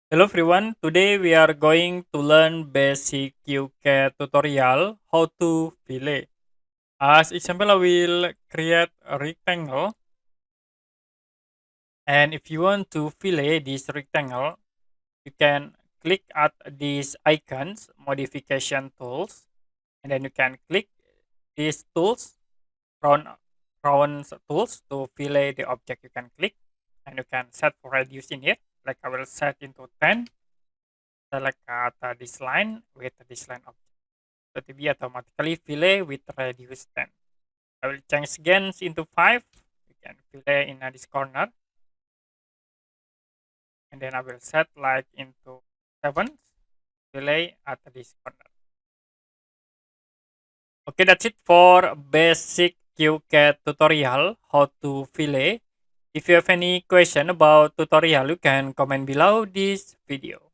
Hello everyone, today we are going to learn basic QCAD tutorial how to fillet. As example, I will create a rectangle, and if you want to fillet this rectangle, you can click at these icons, modification tools, and then you can click these tools, round tools to fillet the object. You can click and you can set for radius in here, like I will set into 10. Select this line with this line object. So to be automatically fillet with radius 10. I will change again into 5. You can fillet in this corner. And then I will set like into 7. Fillet at this corner. Okay, that's it for basic QCAD tutorial how to fillet. If you have any question about tutorial, you can comment below this video.